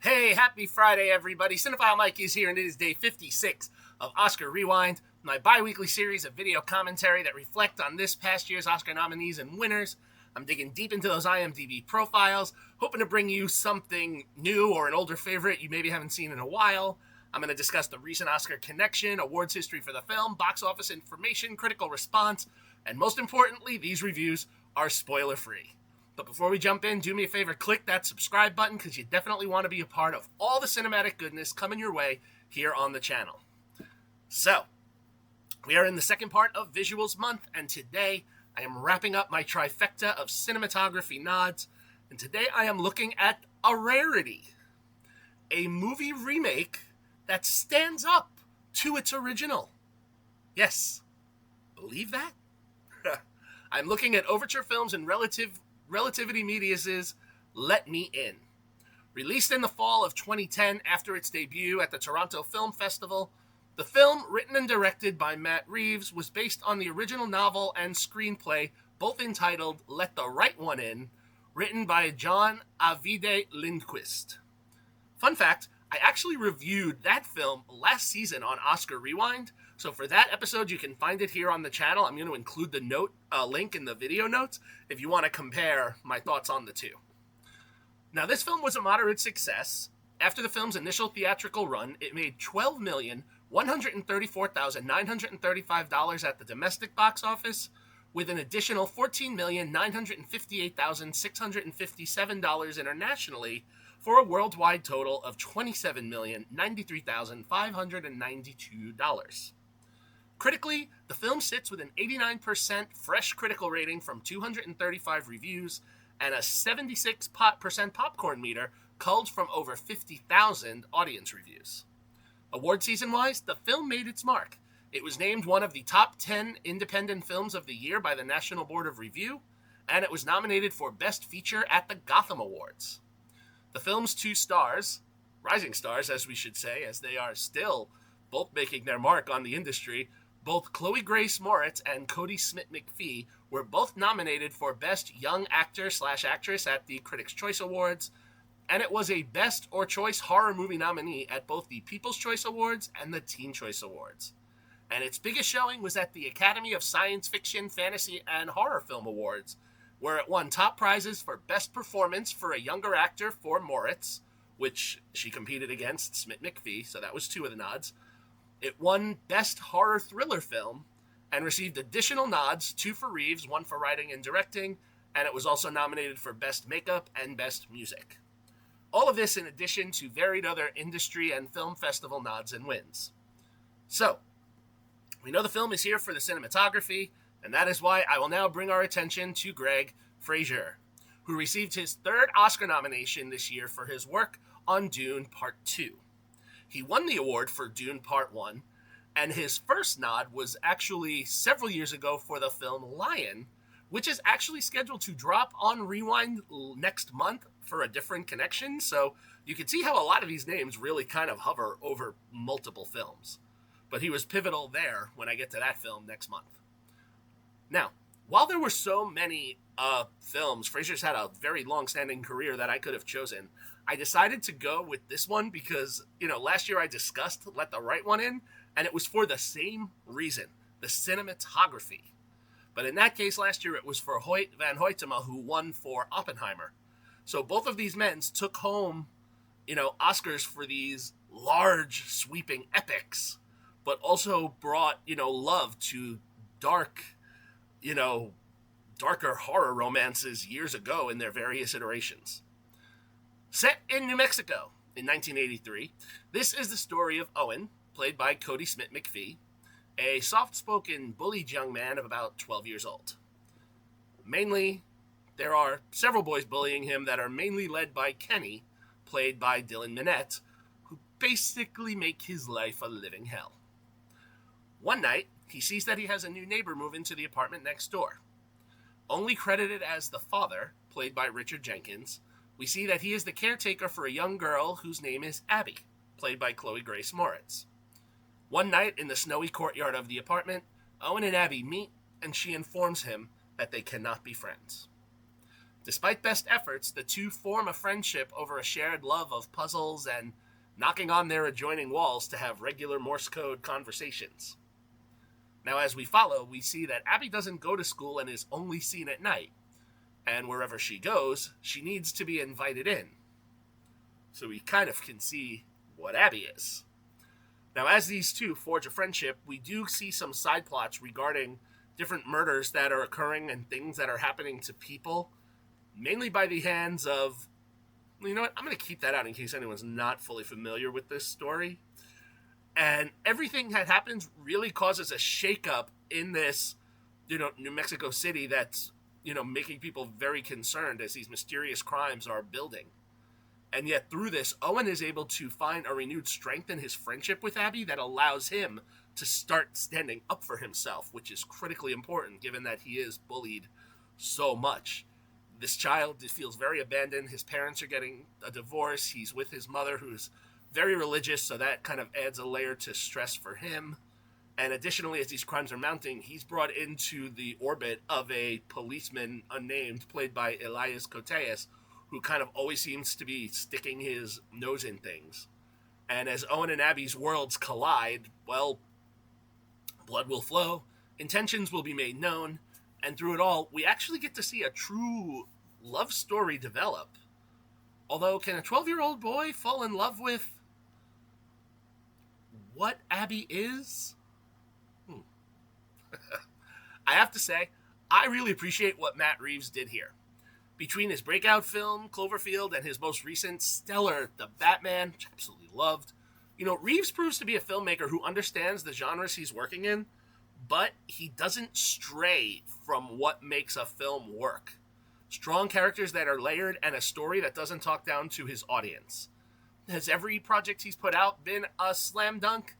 Hey, happy Friday, everybody. Cinephile Mike is here, and it is day 56 of Oscar Rewind, my bi-weekly series of video commentary that reflect on this past year's Oscar nominees and winners. I'm digging deep into those IMDb profiles, hoping to bring you something new or an older favorite you maybe haven't seen in a while. I'm going to discuss the recent Oscar connection, awards history for the film, box office information, critical response, and most importantly, these reviews are spoiler-free. But before we jump in, do me a favor, click that subscribe button because you definitely want to be a part of all the cinematic goodness coming your way here on the channel. So, we are in the second part of Visuals Month, and today I am wrapping up my trifecta of cinematography nods, and today I am looking at a rarity. A movie remake that stands up to its original. Yes, believe that? I'm looking at Overture Films and Relativity Media's Let Me In. Released in the fall of 2010 after its debut at the Toronto Film Festival, the film, written and directed by Matt Reeves, was based on the original novel and screenplay, both entitled Let the Right One In, written by John Avide Lindquist. Fun fact, I actually reviewed that film last season on Oscar Rewind, so for that episode, you can find it here on the channel. I'm going to include the link in the video notes if you want to compare my thoughts on the two. Now, this film was a moderate success. After the film's initial theatrical run, it made $12,134,935 at the domestic box office, with an additional $14,958,657 internationally, for a worldwide total of $27,093,592. Critically, the film sits with an 89% fresh critical rating from 235 reviews and a 76% popcorn meter culled from over 50,000 audience reviews. Award season-wise, the film made its mark. It was named one of the top 10 independent films of the year by the National Board of Review, and it was nominated for Best Feature at the Gotham Awards. The film's two stars, rising stars as we should say, as they are still both making their mark on the industry, both Chloë Grace Moretz and Kodi Smit-McPhee were both nominated for Best Young Actor/Actress at the Critics' Choice Awards, and it was a Best or Choice Horror Movie nominee at both the People's Choice Awards and the Teen Choice Awards. And its biggest showing was at the Academy of Science Fiction, Fantasy, and Horror Film Awards, where it won top prizes for Best Performance for a Younger Actor for Moretz, which she competed against Smit-McPhee, so that was two of the nods. It won Best Horror Thriller Film and received additional nods, two for Reeves, one for writing and directing, and it was also nominated for Best Makeup and Best Music. All of this in addition to varied other industry and film festival nods and wins. So, we know the film is here for the cinematography, and that is why I will now bring our attention to Greig Fraser, who received his third Oscar nomination this year for his work on Dune Part 2. He won the award for Dune Part 1, and his first nod was actually several years ago for the film Lion, which is actually scheduled to drop on Rewind next month for a different connection, so you can see how a lot of these names really kind of hover over multiple films. But he was pivotal there when I get to that film next month. Now, while there were so many films, Fraser's had a very long-standing career that I could have chosen. I decided to go with this one because, last year I discussed Let the Right One In, and it was for the same reason, the cinematography. But in that case last year it was for Hoyt van Hoytema, who won for Oppenheimer. So both of these men took home, Oscars for these large, sweeping epics, but also brought, love to darker horror romances years ago in their various iterations. Set in New Mexico in 1983, this is the story of Owen, played by Kodi Smit-McPhee, a soft-spoken, bullied young man of about 12 years old. Mainly, there are several boys bullying him that are mainly led by Kenny, played by Dylan Minnette, who basically make his life a living hell. One night, he sees that he has a new neighbor move into the apartment next door. Only credited as the father, played by Richard Jenkins, we see that he is the caretaker for a young girl whose name is Abby, played by Chloë Grace Moretz. One night in the snowy courtyard of the apartment, Owen and Abby meet, and she informs him that they cannot be friends. Despite best efforts, the two form a friendship over a shared love of puzzles and knocking on their adjoining walls to have regular Morse code conversations. Now, as we follow, we see that Abby doesn't go to school and is only seen at night. And wherever she goes, she needs to be invited in. So we kind of can see what Abby is. Now, as these two forge a friendship, we do see some side plots regarding different murders that are occurring and things that are happening to people, mainly by the hands of, you know what, I'm going to keep that out in case anyone's not fully familiar with this story. And everything that happens really causes a shakeup in this, New Mexico City that's, making people very concerned as these mysterious crimes are building. And yet through this, Owen is able to find a renewed strength in his friendship with Abby that allows him to start standing up for himself, which is critically important given that he is bullied so much. This child feels very abandoned. His parents are getting a divorce. He's with his mother, who's very religious, so that kind of adds a layer to stress for him. And additionally, as these crimes are mounting, he's brought into the orbit of a policeman unnamed, played by Elias Koteas, who kind of always seems to be sticking his nose in things. And as Owen and Abby's worlds collide, well, blood will flow, intentions will be made known, and through it all, we actually get to see a true love story develop. Although, can a 12-year-old boy fall in love with what Abby is? I have to say, I really appreciate what Matt Reeves did here. Between his breakout film, Cloverfield, and his most recent stellar, The Batman, which I absolutely loved, Reeves proves to be a filmmaker who understands the genres he's working in, but he doesn't stray from what makes a film work. Strong characters that are layered and a story that doesn't talk down to his audience. Has every project he's put out been a slam dunk?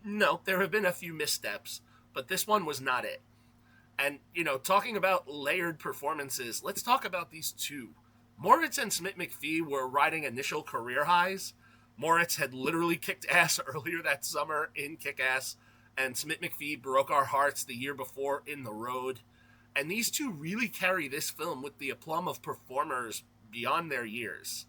No, there have been a few missteps, but this one was not it. And, talking about layered performances, let's talk about these two. Moretz and Smith-McPhee were riding initial career highs. Moretz had literally kicked ass earlier that summer in Kick-Ass, and Smith-McPhee broke our hearts the year before in The Road. And these two really carry this film with the aplomb of performers beyond their years.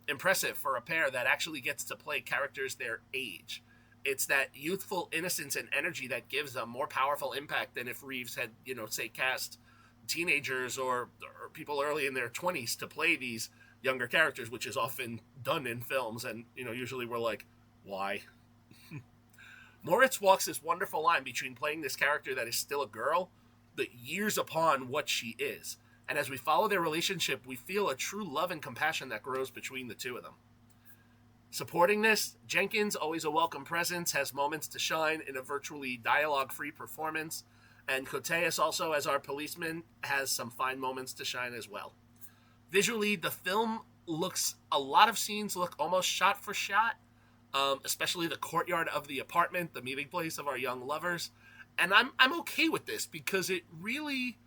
Impressive for a pair that actually gets to play characters their age. It's that youthful innocence and energy that gives a more powerful impact than if Reeves had, say, cast teenagers or people early in their 20s to play these younger characters, which is often done in films. And, usually we're like, why? Moretz walks this wonderful line between playing this character that is still a girl, but years upon what she is. And as we follow their relationship, we feel a true love and compassion that grows between the two of them. Supporting this, Jenkins, always a welcome presence, has moments to shine in a virtually dialogue-free performance, and Koteas, also as our policeman, has some fine moments to shine as well. Visually, the film a lot of scenes look almost shot for shot, especially the courtyard of the apartment, the meeting place of our young lovers, and I'm okay with this because it really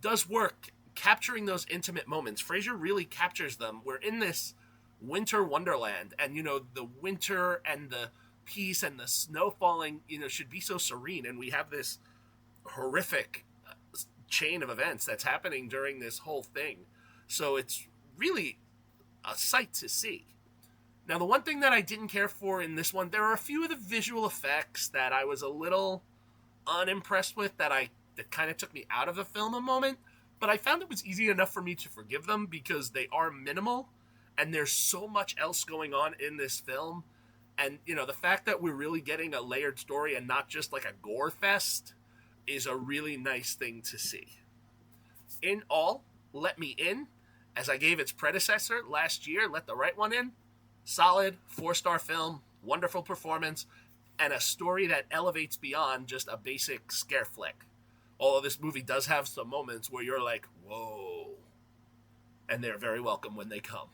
does work capturing those intimate moments. Fraser really captures them. We're in this winter wonderland, and the winter and the peace and the snow falling should be so serene, and we have this horrific chain of events that's happening during this whole thing, so it's really a sight to see. Now, the one thing that I didn't care for in this one, there are a few of the visual effects that I was a little unimpressed with that kind of took me out of the film a moment, but I found it was easy enough for me to forgive them because they are minimal. And there's so much else going on in this film. And, the fact that we're really getting a layered story and not just like a gore fest is a really nice thing to see. In all, Let Me In, as I gave its predecessor last year, Let the Right One In, solid 4-star film, wonderful performance, and a story that elevates beyond just a basic scare flick. Although this movie does have some moments where you're like, whoa. And they're very welcome when they come.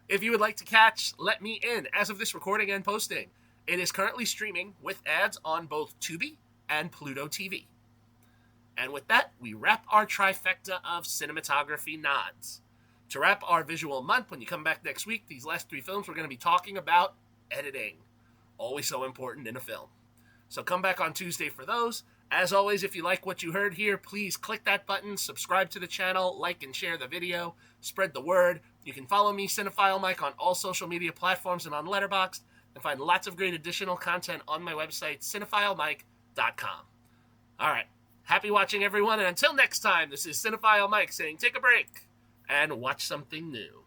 If you would like to catch Let Me In as of this recording and posting, it is currently streaming with ads on both Tubi and Pluto TV. And with that, we wrap our trifecta of cinematography nods. To wrap our visual month, when you come back next week, these last 3 films we're going to be talking about editing. Always so important in a film. So come back on Tuesday for those, As always, if you like what you heard here, please click that button, subscribe to the channel, like and share the video, spread the word. You can follow me, Cinephile Mike, on all social media platforms and on Letterboxd, and find lots of great additional content on my website, cinephilemike.com. All right. Happy watching, everyone, and until next time, this is Cinephile Mike saying take a break and watch something new.